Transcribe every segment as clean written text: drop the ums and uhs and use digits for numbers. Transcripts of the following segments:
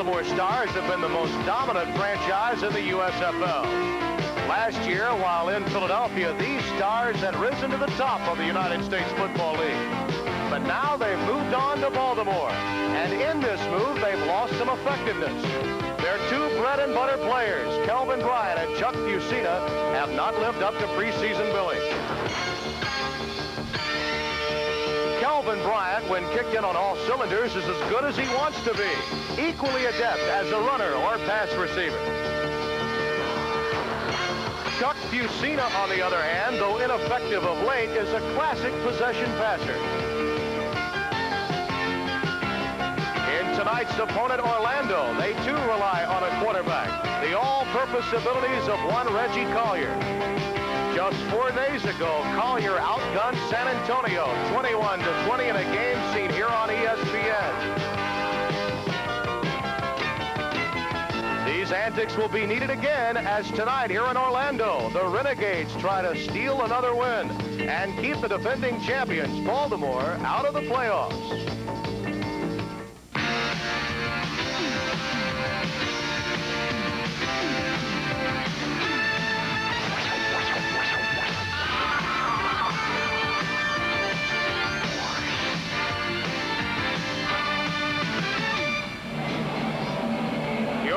Baltimore Stars have been the most dominant franchise in the USFL. Last year, while in Philadelphia, these Stars had risen to the top of the United States Football League. But now they've moved on to Baltimore. And in this move, they've lost some effectiveness. Their two bread-and-butter players, Kelvin Bryant and Chuck Fusina, have not lived up to preseason billing. Kelvin Bryant, when kicked in on all cylinders, is as good as he wants to be. Equally adept as a runner or pass receiver. Chuck Fusina, on the other hand, though ineffective of late, is a classic possession passer. In tonight's opponent, Orlando, they too rely on a quarterback. The all-purpose abilities of one Reggie Collier. Just 4 days ago, Collier outgunned San Antonio 21-20 in a game seen here on ESPN. These antics will be needed again as tonight here in Orlando, the Renegades try to steal another win and keep the defending champions, Baltimore, out of the playoffs.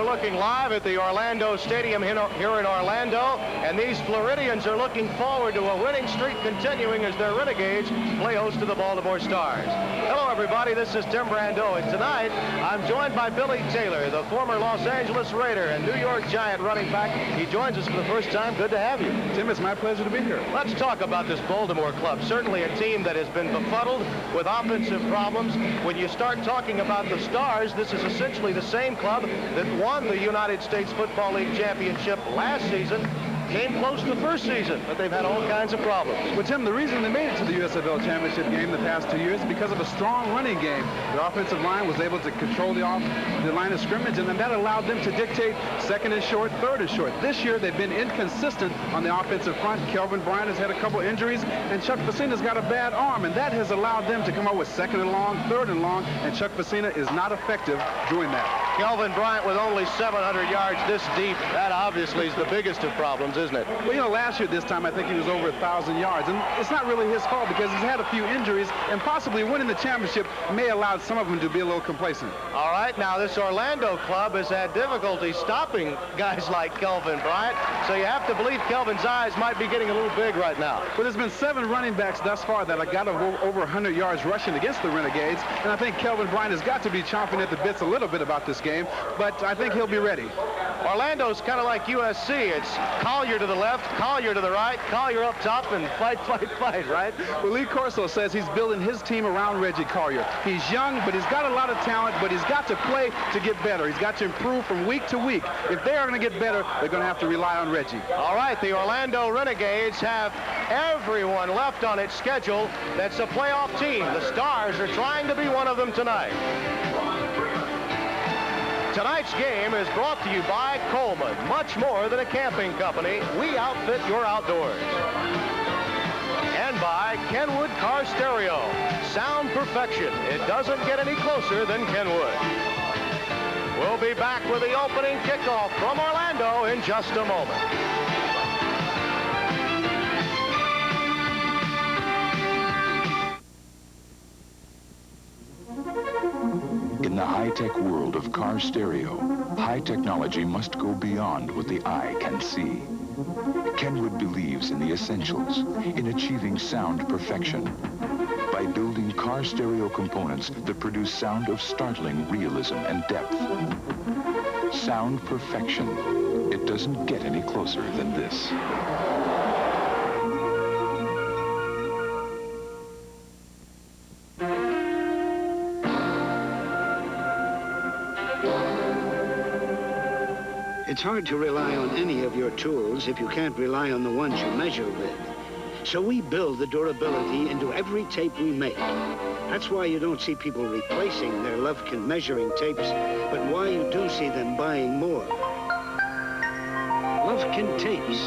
Looking live at the Orlando Stadium here in Orlando, and these Floridians are looking forward to a winning streak continuing as their Renegades play host to the Baltimore Stars. Hello everybody, this is Tim Brando, and tonight I'm joined by Billy Taylor, the former Los Angeles Raider and New York Giant running back. He joins us for the first time. Good to have you. Tim, it's my pleasure to be here. Let's talk about this Baltimore club. Certainly a team that has been befuddled with offensive problems. When you start talking about the Stars, this is essentially the same club that won the United States Football League championship last season, came close the first season, but they've had all kinds of problems. Well, Tim, the reason they made it to the USFL championship game the past 2 years is because of a strong running game. The offensive line was able to control the line of scrimmage, and then that allowed them to dictate second and short, third and short. This year, they've been inconsistent on the offensive front. Kelvin Bryant has had a couple injuries, and Chuck Fusina's got a bad arm, and that has allowed them to come up with second and long, third and long, and Chuck Fusina is not effective doing that. Kelvin Bryant with only 700 yards this deep, that obviously is the biggest of problems, isn't it? Well, you know, last year this time I think he was over 1,000 yards, and it's not really his fault because he's had a few injuries, and possibly winning the championship may allow some of them to be a little complacent. All right, now this Orlando club has had difficulty stopping guys like Kelvin Bryant, so you have to believe Kelvin's eyes might be getting a little big right now. Well, there's been 7 running backs thus far that have got over 100 yards rushing against the Renegades, and I think Kelvin Bryant has got to be chomping at the bits a little bit about this game, but I think he'll be ready. Orlando's kind of like USC. It's Collier to the left, Collier to the right, Collier up top, and fight, fight, fight, right? Well, Lee Corso says he's building his team around Reggie Collier. He's young, but he's got a lot of talent, but he's got to play to get better. He's got to improve from week to week. If they are going to get better, they're going to have to rely on Reggie. All right, the Orlando Renegades have everyone left on its schedule that's a playoff team. The Stars are trying to be one of them tonight. Tonight's game is brought to you by Coleman. Much more than a camping company, we outfit your outdoors. And by Kenwood Car Stereo. Sound perfection. It doesn't get any closer than Kenwood. We'll be back with the opening kickoff from Orlando in just a moment. In the high-tech world of car stereo, high technology must go beyond what the eye can see. Kenwood believes in the essentials, in achieving sound perfection. By building car stereo components that produce sound of startling realism and depth. Sound perfection. It doesn't get any closer than this. It's hard to rely on any of your tools if you can't rely on the ones you measure with. So we build the durability into every tape we make. That's why you don't see people replacing their Lufkin measuring tapes, but why you do see them buying more. Lufkin tapes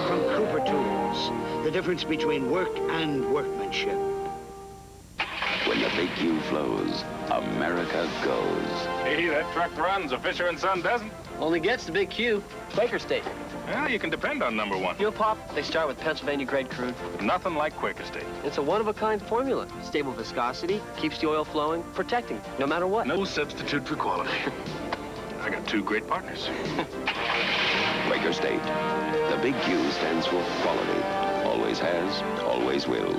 from Cooper Tools. The difference between work and workmanship. When the big U flows, America goes. Hey, that truck runs. A Fisher & Son doesn't. Only gets the big Q. Quaker State. Well, you can depend on number one. Fuel pop, they start with Pennsylvania grade crude. Nothing like Quaker State. It's a one-of-a-kind formula. Stable viscosity, keeps the oil flowing, protecting, no matter what. No substitute for quality. I got two great partners. Quaker State. The big Q stands for quality. Always has, always will.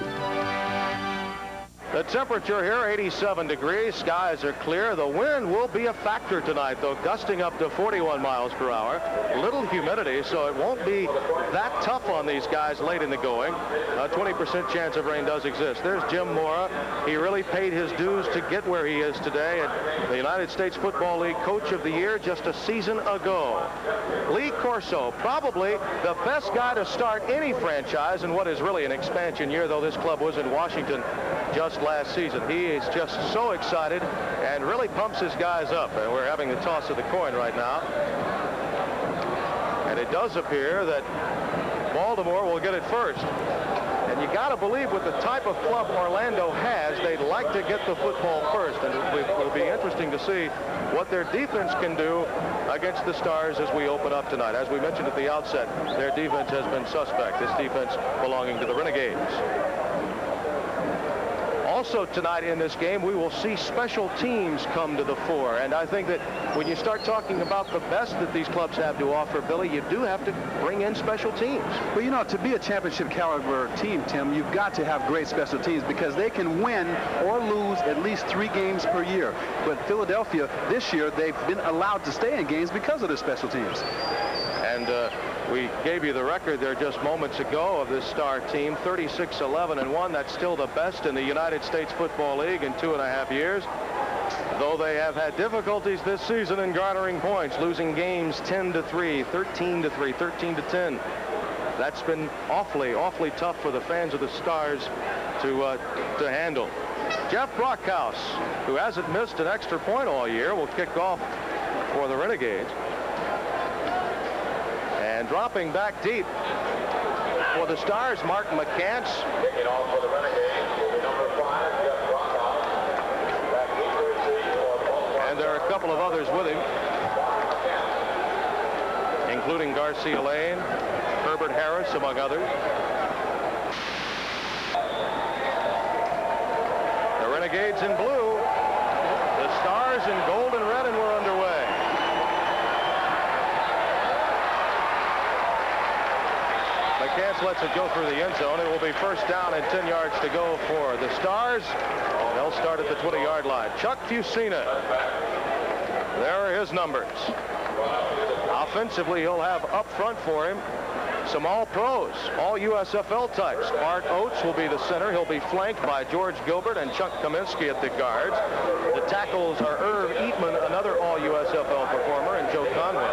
The temperature here, 87 degrees. Skies are clear. The wind will be a factor tonight, though, gusting up to 41 miles per hour. Little humidity, so it won't be that tough on these guys late in the going. A 20% chance of rain does exist. There's Jim Mora. He really paid his dues to get where he is today, and the United States Football League Coach of the Year just a season ago. Lee Corso, probably the best guy to start any franchise in what is really an expansion year, though this club was in Washington just last season. He is just so excited and really pumps his guys up. And we're having the toss of the coin right now. And it does appear that Baltimore will get it first. And you got to believe with the type of club Orlando has, they'd like to get the football first. And it will be interesting to see what their defense can do against the Stars as we open up tonight. As we mentioned at the outset, their defense has been suspect. This defense belonging to the Renegades. Also tonight in this game, we will see special teams come to the fore. And I think that when you start talking about the best that these clubs have to offer, Billy, you do have to bring in special teams. Well, you know, to be a championship caliber team, Tim, you've got to have great special teams because they can win or lose at least 3 games per year. But Philadelphia, this year, they've been allowed to stay in games because of their special teams. And we gave you the record there just moments ago of this Star team, 36-11-1. That's still the best in the United States Football League in 2.5 years. Though they have had difficulties this season in garnering points, losing games 10-3, 13-3, 13-10. That's been awfully, awfully tough for the fans of the Stars to handle. Jeff Brockhouse, who hasn't missed an extra point all year, will kick off for the Renegades. And dropping back deep for the Stars, Mark McCants. Kicking off for the Renegades will be number 5, Jeff Brockhouse. Back deep to receive for Baltimore. And there are a couple of others with him, including Garcia Lane, Herbert Harris, among others. The Renegades in blue, the Stars in gold and red, and we're underway. McCants lets it go through the end zone. It will be first down and 10 yards to go for the Stars. They'll start at the 20-yard line. Chuck Fusina. There are his numbers. Offensively, he'll have up front for him some all-pros, all USFL types. Bart Oates will be the center. He'll be flanked by George Gilbert and Chuck Kaminsky at the guards. The tackles are Irv Eatman, another all-USFL performer, and Joe Conway.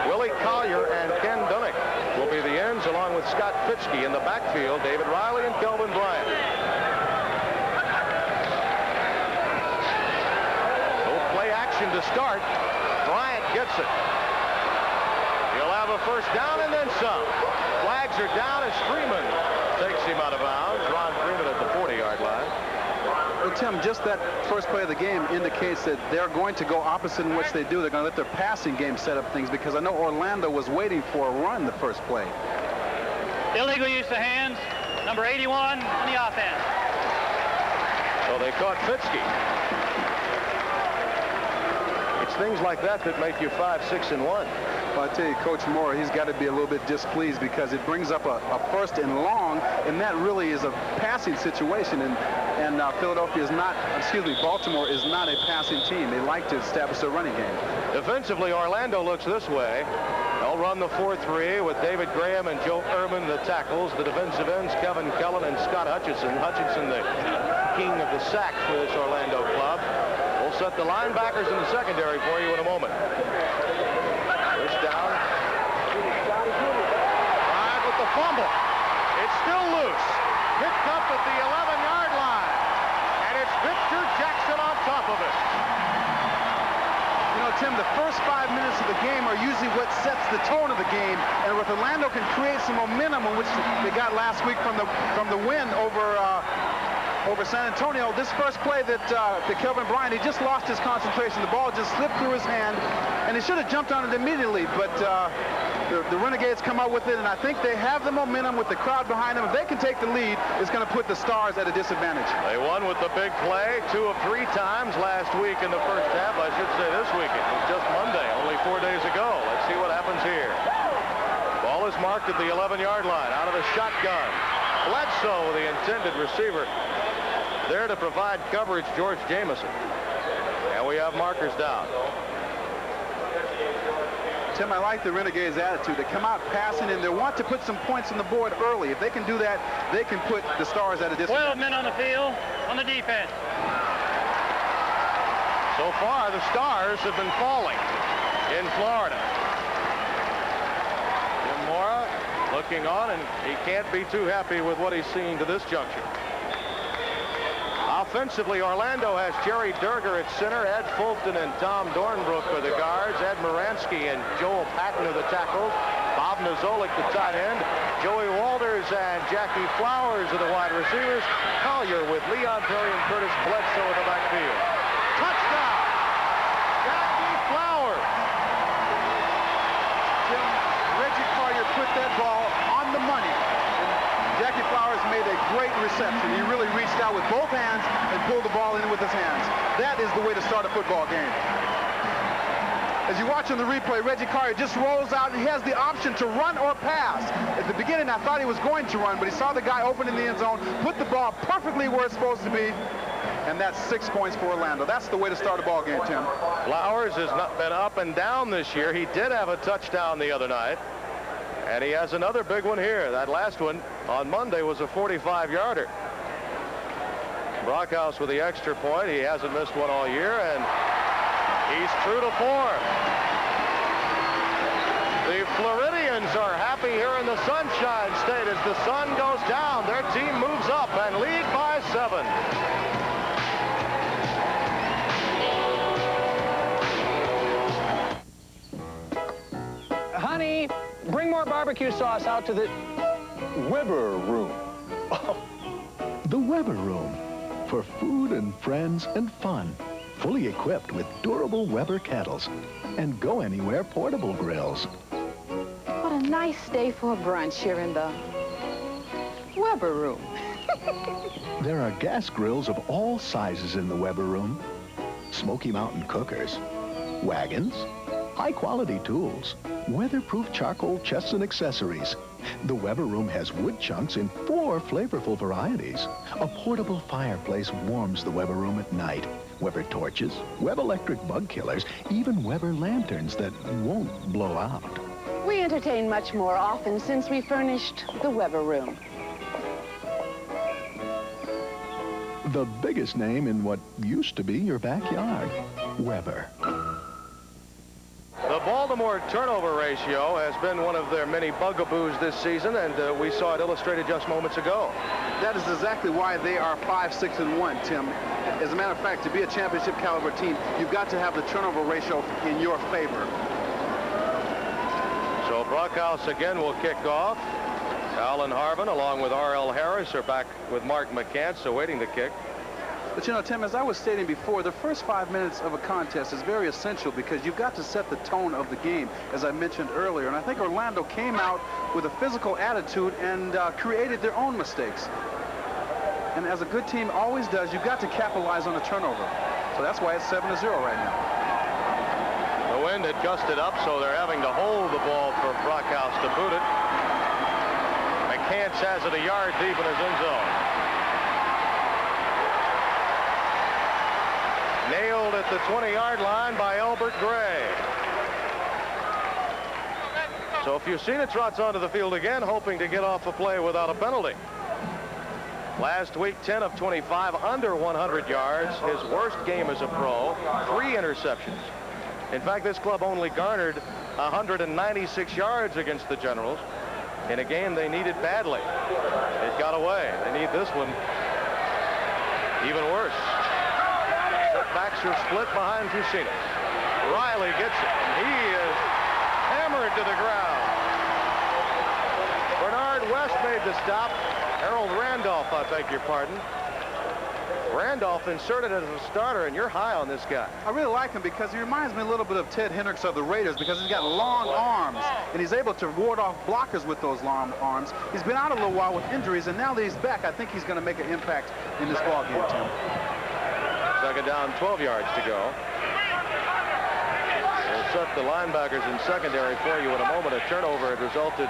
Willie Collier and Ken Dunnick will be the ends, along with Scott Fitzke. In the backfield, David Riley and Kelvin Bryant. Little play action to start. Bryant gets it. He'll have a first down and then some. Flags are down as Freeman takes him out of bounds. Ron Freeman at the 40-yard line. Well, Tim, just that first play of the game indicates that they're going to go opposite in which they do. They're going to let their passing game set up things, because I know Orlando was waiting for a run the first play. Illegal use of hands, number 81 on the offense. So they caught Fitzke. It's things like that that make you 5, 6, and 1. Well, I tell you, Coach Moore, he's got to be a little bit displeased because it brings up a first and long, and that really is a passing situation. And Philadelphia is not, Baltimore is not a passing team. They like to establish a running game. Defensively, Orlando looks this way. They'll run the 4-3 with David Graham and Joe Ehrman, the tackles. The defensive ends, Kevin Kellen and Scott Hutchinson. Hutchinson, the king of the sack for this Orlando club. We'll set the linebackers in the secondary for you in a moment. First down. Bryant with the fumble. It's still loose. Picked up at the 11-yard line. And it's Victor Jackson on top of it. You know, Tim, the first 5 minutes of the game are usually what sets the tone of the game. And if Orlando can create some momentum, which they got last week from the win over over San Antonio. This first play that Kelvin Bryant, he just lost his concentration. The ball just slipped through his hand, and he should have jumped on it immediately, but the Renegades come out with it, and I think they have the momentum with the crowd behind them. If they can take the lead, it's going to put the Stars at a disadvantage. They won with the big play 2 of 3 times last week in the first half. I should say this weekend. It was just Monday, only 4 days ago. Let's see what happens here. Ball is marked at the 11-yard line out of the shotgun. Bledsoe, the intended receiver, there to provide coverage, George Jamison. And we have markers down. Tim, I like the Renegades' attitude. They come out passing, and they want to put some points on the board early. If they can do that, they can put the Stars at a disadvantage. 12 men on the field on the defense. So far, the Stars have been falling in Florida. Jim Mora looking on, and he can't be too happy with what he's seeing to this juncture. Offensively, Orlando has Jerry Durger at center, Ed Fulton and Tom Dornbrook are the guards, Ed Moransky and Joel Patton are the tackles, Bob Nozolik the tight end, Joey Walters and Jackie Flowers are the wide receivers, Collier with Leon Perry and Curtis Bledsoe in the backfield. Touchdown! Jackie Flowers! Tim, Reggie Collier put that ball on the money. Jackie Flowers made a great reception. He really reached out with both hands and pulled the ball in with his hands. That is the way to start a football game. As you watch on the replay, Reggie Collier just rolls out and he has the option to run or pass. At the beginning, I thought he was going to run, but he saw the guy open in the end zone, put the ball perfectly where it's supposed to be, and that's 6 points for Orlando. That's the way to start a ball game, Tim. Flowers has not been up and down this year. He did have a touchdown the other night. And he has another big one here. That last one on Monday was a 45-yarder. Brockhouse with the extra point. He hasn't missed one all year, and he's true to form. The Floridians are happy here in the Sunshine State as the sun goes down. Their team moves up and lead by 7. Honey, bring more barbecue sauce out to the Weber room. Oh. The Weber room for food and friends and fun. Fully equipped with durable Weber kettles and go-anywhere portable grills. What a nice day for a brunch here in the Weber room. There are gas grills of all sizes in the Weber room. Smoky Mountain cookers, wagons, high-quality tools, weatherproof charcoal chests and accessories. The Weber room has wood chunks in 4 flavorful varieties. A portable fireplace warms the Weber room at night. Weber torches, Weber electric bug killers, even Weber lanterns that won't blow out. We entertain much more often since we furnished the Weber room. The biggest name in what used to be your backyard, Weber. The Baltimore turnover ratio has been one of their many bugaboos this season, and we saw it illustrated just moments ago. That is exactly why they are 5-6-1, Tim. As a matter of fact, to be a championship caliber team, you've got to have the turnover ratio in your favor. So Brockhouse again will kick off. Alan Harvin along with R.L. Harris are back with Mark McCants awaiting the kick. But you know, Tim, as I was stating before, the first 5 minutes of a contest is very essential because you've got to set the tone of the game, as I mentioned earlier. And I think Orlando came out with a physical attitude and created their own mistakes. And as a good team always does, you've got to capitalize on a turnover. So that's why it's 7-0 right now. The wind had gusted up, so they're having to hold the ball for Brockhouse to boot it. McCants has it a yard deep in his end zone. Nailed at the 20-yard line by Albert Gray. So Fusina trots onto the field again, hoping to get off the play without a penalty. Last week, 10 of 25, under 100 yards. His worst game as a pro, 3 interceptions. In fact, this club only garnered 196 yards against the Generals in a game they needed badly. It got away. They need this one even worse. Backs are split behind Fusina. Riley gets it. He is hammered to the ground. Bernard West made the stop. Harold Randolph, I beg your pardon. Randolph inserted as a starter, and you're high on this guy. I really like him because he reminds me a little bit of Ted Hendricks of the Raiders because he's got long arms, and he's able to ward off blockers with those long arms. He's been out a little while with injuries, and now that he's back, I think he's going to make an impact in this ball game, Tim. Second down, 12 yards to go. We'll set the linebackers in secondary for you in a moment. A turnover had resulted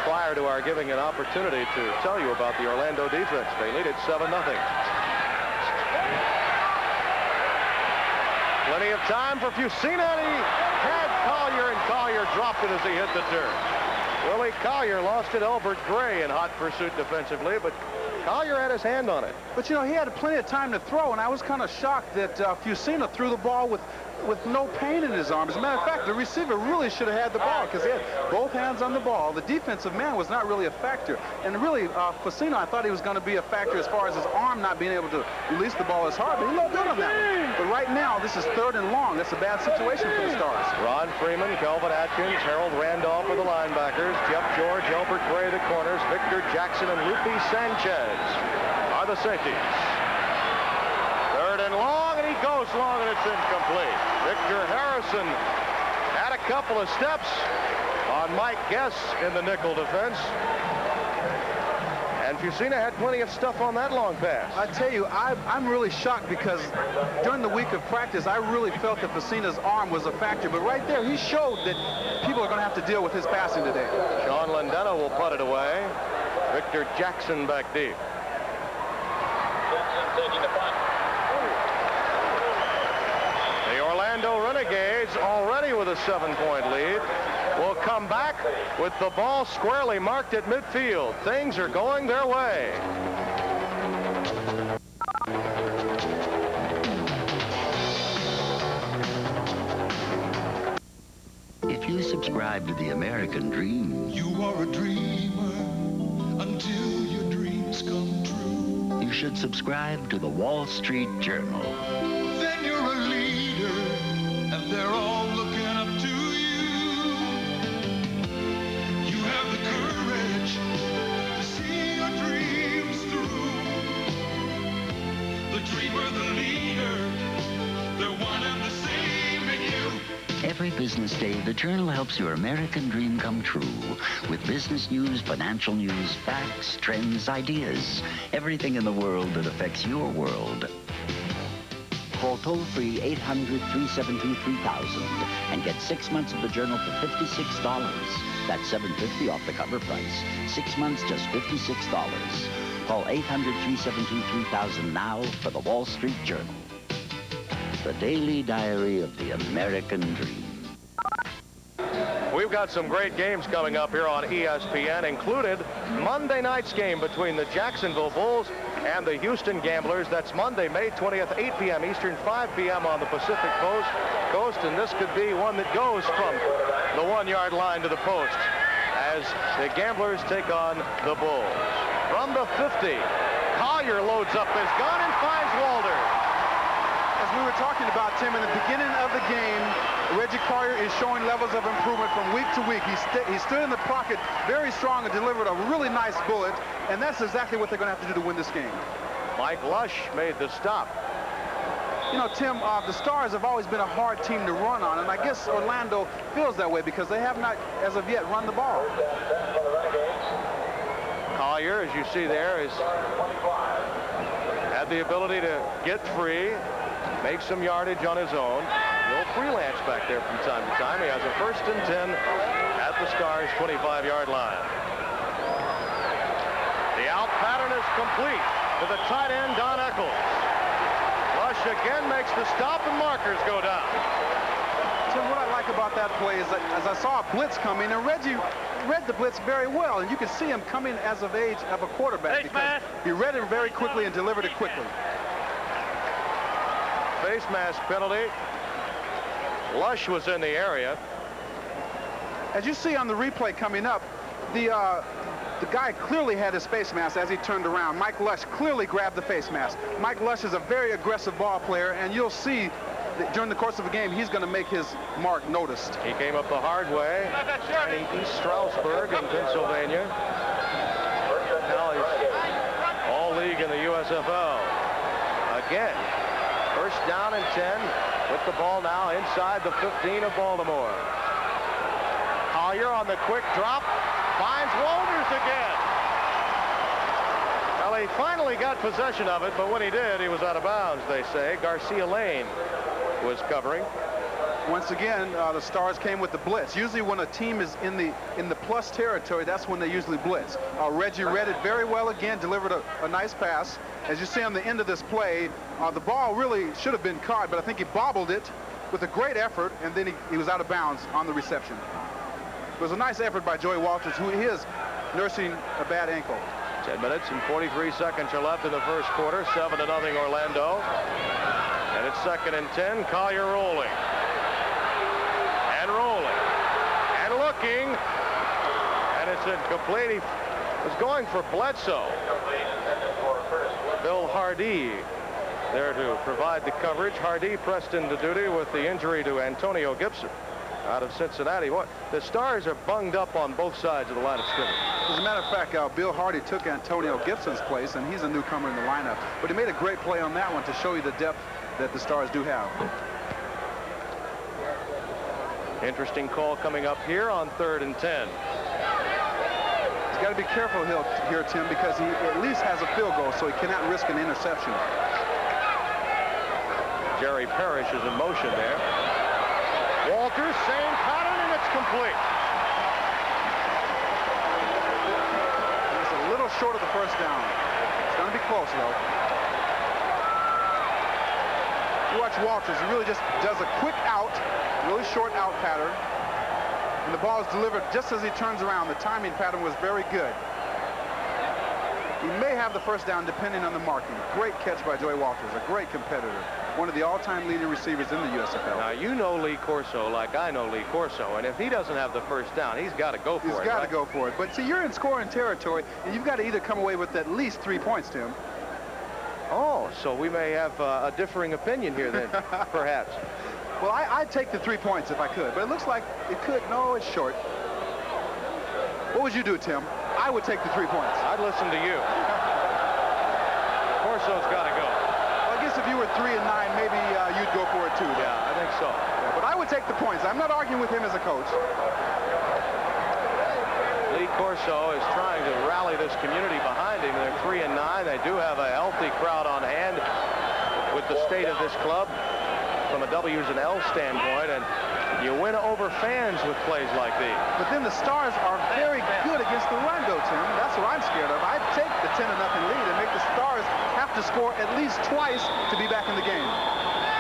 prior to our giving an opportunity to tell you about the Orlando defense. They lead it 7-0. Plenty of time for Fusina, and he had Collier, and Collier dropped it as he hit the dirt. Willie Collier lost it. Albert Gray in hot pursuit defensively, but Collier had his hand on it. But, you know, he had plenty of time to throw, and I was kind of shocked that Fusina threw the ball with no pain in his arm. As a matter of fact, the receiver really should have had the ball because he had both hands on the ball. The defensive man was not really a factor. And really, Fusina, I thought he was going to be a factor as far as his arm not being able to release the ball as hard, but he looked good on that one. But right now, this is 3rd and long. That's a bad situation for the Stars. Ron Freeman, Kelvin Atkins, Harold Randolph are the linebackers. Jeff George, Albert Gray the corners. Victor Jackson and Lupe Sanchez are the safeties. 3rd and long, and he goes long, and it's incomplete. Victor Harrison had a couple of steps on Mike Guess in the nickel defense. And Fusina had plenty of stuff on that long pass. I tell you, I'm really shocked because during the week of practice, I really felt that Fusina's arm was a factor. But right there, he showed that people are going to have to deal with his passing today. Sean Lendeno will punt it away. Victor Jackson back deep. Taking the punt. The Orlando Renegades, already with a 7-point lead, will come back with the ball squarely marked at midfield. Things are going their way. If you subscribe to the American dream, you are a dreamer until your dreams come true. You should subscribe to the Wall Street Journal. Then you're a leader, and they're all looking up to you. You have the courage to see your dreams through. The dreamer, the leader, they're one and the same in you. Every business day, the Journal helps your American dream come true with business news, financial news, facts, trends, ideas, everything in the world that affects your world. Call toll-free 800-372-3000 and get 6 months of the Journal for $56. That's $7.50 off the cover price. 6 months, just $56. Call 800-372-3000 now for the Wall Street Journal. The daily diary of the American dream. We've got some great games coming up here on ESPN, included Monday night's game between the Jacksonville Bulls and the Houston Gamblers. That's Monday, May 20th, 8 p.m. Eastern, 5 p.m. on the Pacific Coast, and this could be one that goes from the 1-yard line to the post as the Gamblers take on the Bulls. From the 50, Collier loads up his gun and finds Walder. As we were talking about, Tim, in the beginning of the game, Reggie Collier is showing levels of improvement from week to week. He stood in the pocket very strong and delivered a really nice bullet, and that's exactly what they're going to have to do to win this game. Mike Lush made the stop. You know, Tim, the Stars have always been a hard team to run on, and I guess Orlando feels that way because they have not, as of yet, run the ball. Collier, as you see there, has had the ability to get free, make some yardage on his own. He'll freelance back there from time to time. He has a 1st and 10 at the Stars' 25-yard line. The out pattern is complete to the tight end, Don Eccles. Lush again makes the stop, and markers go down. Tim, what I like about that play is that as I saw a blitz coming, and Reggie read the blitz very well, and you can see him coming as of age of a quarterback because he read it very quickly and delivered it quickly. Face mask penalty. Lush was in the area. As you see on the replay coming up, the guy clearly had his face mask as he turned around. Mike Lush clearly grabbed the face mask. Mike Lush is a very aggressive ball player, and you'll see that during the course of the game, he's going to make his mark noticed. He came up the hard way in East Stroudsburg in Pennsylvania. Now he's all league in the USFL. A again. First down and 10 with the ball now inside the 15 of Baltimore. Collier on the quick drop finds Walters again. Well, he finally got possession of it, but when he did, he was out of bounds, they say. Garcia Lane was covering. Once again, the Stars came with the blitz. Usually when a team is in the plus territory, that's when they usually blitz. Reggie read it very well again, delivered a nice pass. As you see on the end of this play, the ball really should have been caught, but I think he bobbled it with a great effort, and then he was out of bounds on the reception. It was a nice effort by Joey Walters, who is nursing a bad ankle. 10 minutes and 43 seconds are left in the first quarter. 7-0 Orlando. And it's 2nd and 10. Collier rolling. And rolling. And looking. And it's incomplete. He was going for Bledsoe. Bill Hardy there to provide the coverage. Hardy pressed into duty with the injury to Antonio Gibson out of Cincinnati. What? The Stars are bunged up on both sides of the line of scrimmage. As a matter of fact, Bill Hardy took Antonio Gibson's place, and he's a newcomer in the lineup. But he made a great play on that one to show you the depth that the Stars do have. Interesting call coming up here on 3rd and 10. He's got to be careful here, Tim, because he at least has a field goal, so he cannot risk an interception. Jerry Parrish is in motion there. Walters, same pattern, and it's complete. It's a little short of the first down. It's going to be close, though. You watch Walters, he really just does a quick out, really short out pattern. And the ball is delivered just as he turns around. The timing pattern was very good. He may have the first down depending on the marking. Great catch by Joey Walters, a great competitor. One of the all-time leading receivers in the USFL. Now, you know Lee Corso like I know Lee Corso, and if he doesn't have the first down, he's got to go for it. He's got to go for it. But see, you're in scoring territory, and you've got to either come away with at least 3 points, Tim. Oh, so we may have a differing opinion here then, perhaps. Well, I'd take the 3 points if I could, but it looks like it could. No, it's short. What would you do, Tim? I would take the 3 points. I'd listen to you. Corso's got to go. Well, I guess if you were 3 and 9, maybe you'd go for it too. Yeah, I think so. Yeah, but I would take the points. I'm not arguing with him as a coach. Lee Corso is trying to rally this community behind him. They're 3 and 9. They do have a healthy crowd on hand with the state of this club from a W's and L's standpoint, and you win over fans with plays like these. But then the Stars are very good against the run, though, Tim. That's what I'm scared of. I'd take the 10-0 lead and make the Stars have to score at least twice to be back in the game.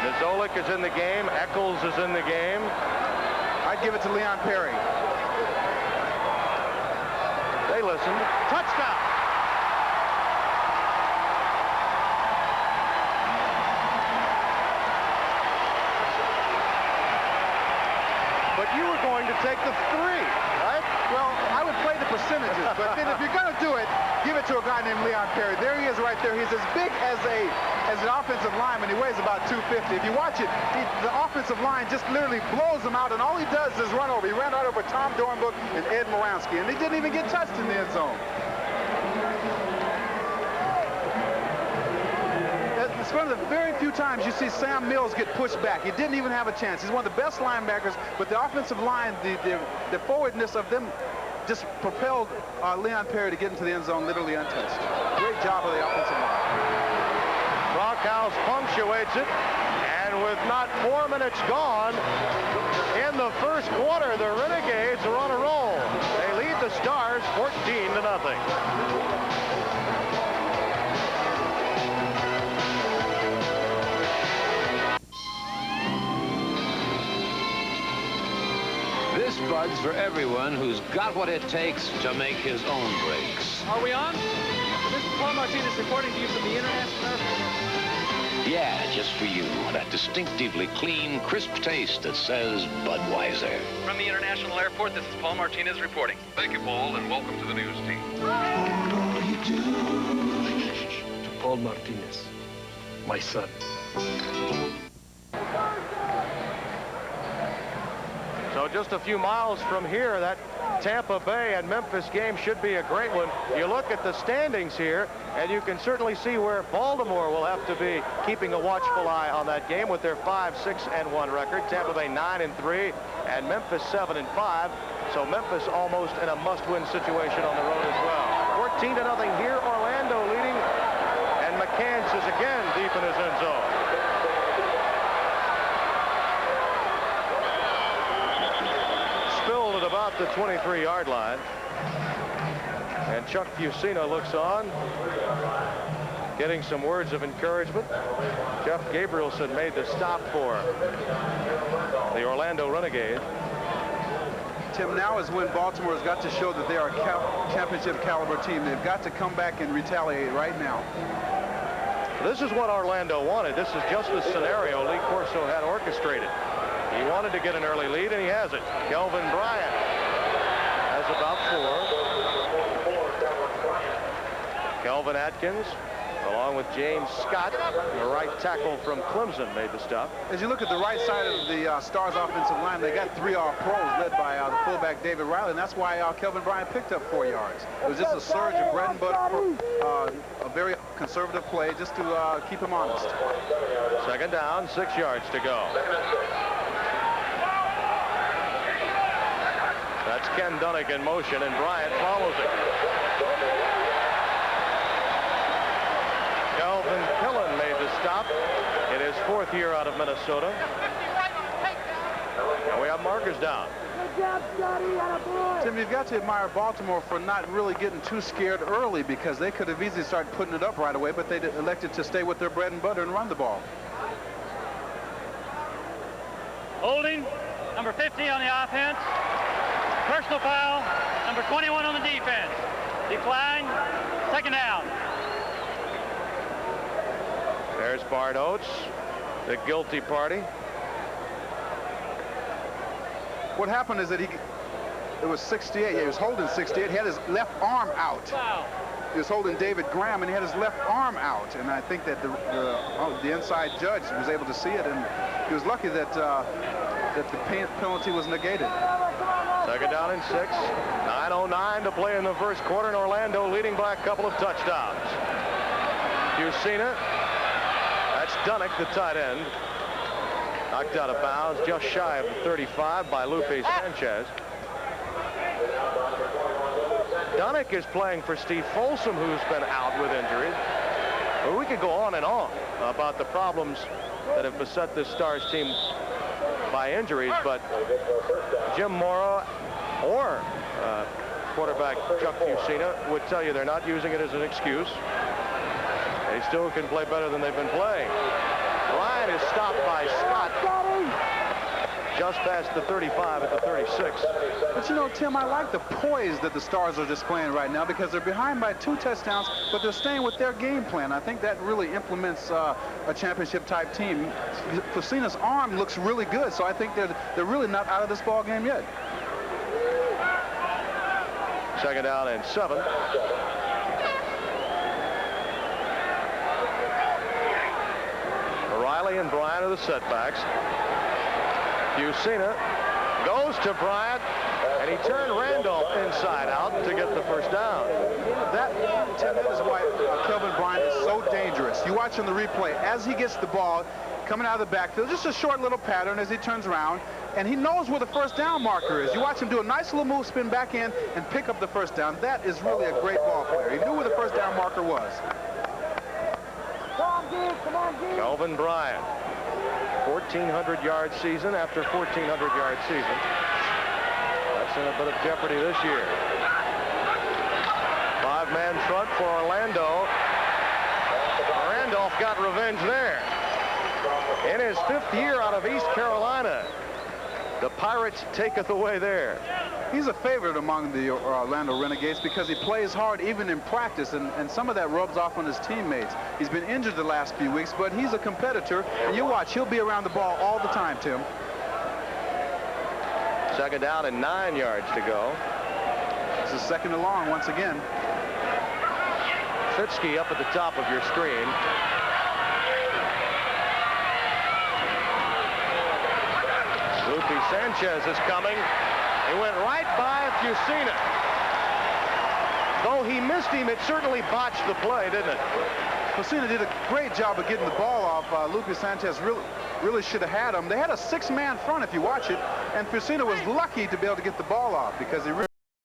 Nizolik is in the game. Eccles is in the game. I'd give it to Leon Perry. They listened. Touchdown! But you were going to take the 3, right? Well, I would play the percentages, but then if you're going to do it, give it to a guy named Leon Perry. There he is right there. He's as big as an offensive lineman. He weighs about 250. If you watch it, the offensive line just literally blows him out, and all he does is run over. He ran right over Tom Dornbrook and Ed Moransky, and he didn't even get touched in the end zone. It's one of the very few times you see Sam Mills get pushed back. He didn't even have a chance. He's one of the best linebackers, but the offensive line, the forwardness of them just propelled Leon Perry to get into the end zone literally untouched. Great job of the offensive line. Brockhouse punctuates it, and with not 4 minutes gone in the first quarter, the Renegades are on a roll. They lead the Stars 14-0. This Bud's for everyone who's got what it takes to make his own breaks. Are we on? This is Paul Martinez reporting to you from the International Airport. Yeah, just for you. That distinctively clean, crisp taste that says Budweiser. From the International Airport, this is Paul Martinez reporting. Thank you, Paul, and welcome to the news team. To Paul Martinez, my son. So So just a few miles from here, that Tampa Bay and Memphis game should be a great one. You look at the standings here, and you can certainly see where Baltimore will have to be keeping a watchful eye on that game with their 5-6-1 record. Tampa Bay 9-3, and Memphis 7-5. So Memphis almost in a must-win situation on the road as well. 14-0 here, Orlando leading, and McCants is again deep in his end zone. Spilled at about the 23-yard line. And Chuck Fusina looks on, getting some words of encouragement. Jeff Gabrielson made the stop for the Orlando Renegades. Tim, now is when Baltimore has got to show that they are a championship caliber team. They've got to come back and retaliate right now. This is what Orlando wanted. This is just the scenario Lee Corso had orchestrated. He wanted to get an early lead, and he has it. Kelvin Bryant has about 4. Kelvin Atkins, along with James Scott, the right tackle from Clemson, made the stop. As you look at the right side of the Stars offensive line, they got 3 All-Pros led by the fullback David Riley, and that's why Kelvin Bryant picked up 4 yards. It was just a surge of bread and butter, a very conservative play just to keep him honest. Second down, 6 yards to go. That's Ken Dunnick in motion, and Bryant follows it. Calvin Pillen made the stop in his 4th year out of Minnesota. And we have markers down. Tim, you've got to admire Baltimore for not really getting too scared early, because they could have easily started putting it up right away, but they elected to stay with their bread and butter and run the ball. Holding, number 50 on the offense. Personal foul, number 21 on the defense. Decline, second down. There's Bart Oates, the guilty party. What happened is that it was 68. He was holding 68. He had his left arm out. Wow. He was holding David Graham, and he had his left arm out. And I think that the inside judge was able to see it, and he was lucky that that the penalty was negated. Second down and 6. 9:09 to play in the first quarter, and Orlando leading by a couple of touchdowns. Fusina, that's Dunnick, the tight end. Knocked out of bounds just shy of the 35 by Lupe Sanchez. Dunnick is playing for Steve Folsom, who's been out with injuries. Well, we could go on and on about the problems that have beset this Stars team by injuries, but Jim Mora or quarterback Chuck Fusina would tell you they're not using it as an excuse. They still can play better than they've been playing. Bryant is stopped by Scott just past the 35 at the 36. But you know, Tim, I like the poise that the Stars are displaying right now, because they're behind by 2 touchdowns, but they're staying with their game plan. I think that really implements a championship-type team. Fusina's arm looks really good, so I think they're really not out of this ball game yet. Second down and 7. Riley and Bryant are the setbacks. Fusina goes to Bryant, and he turned Randolph inside out to get the first down. That is why Kelvin Bryant is so dangerous. You watch on the replay, as he gets the ball coming out of the backfield, just a short little pattern as he turns around, and he knows where the first down marker is. You watch him do a nice little move, spin back in, and pick up the first down. That is really a great ball player. He knew where the first down marker was. Kelvin Bryant, 1,400-yard season after 1,400-yard season. That's in a bit of jeopardy this year. 5-man front for Orlando. Randolph got revenge there. In his 5th year out of East Carolina, the Pirates taketh away there. He's a favorite among the Orlando Renegades because he plays hard even in practice, and some of that rubs off on his teammates. He's been injured the last few weeks, but he's a competitor, and you watch, he'll be around the ball all the time, Tim. Second down and 9 yards to go. This is second and long once again. Fitzke up at the top of your screen. Lupe Lupe Sanchez is coming. He went right by Fusina. Though he missed him, it certainly botched the play, didn't it? Fusina did a great job of getting the ball off. Lupe Sanchez really should have had him. They had a 6-man front if you watch it, and Fusina was lucky to be able to get the ball off because he really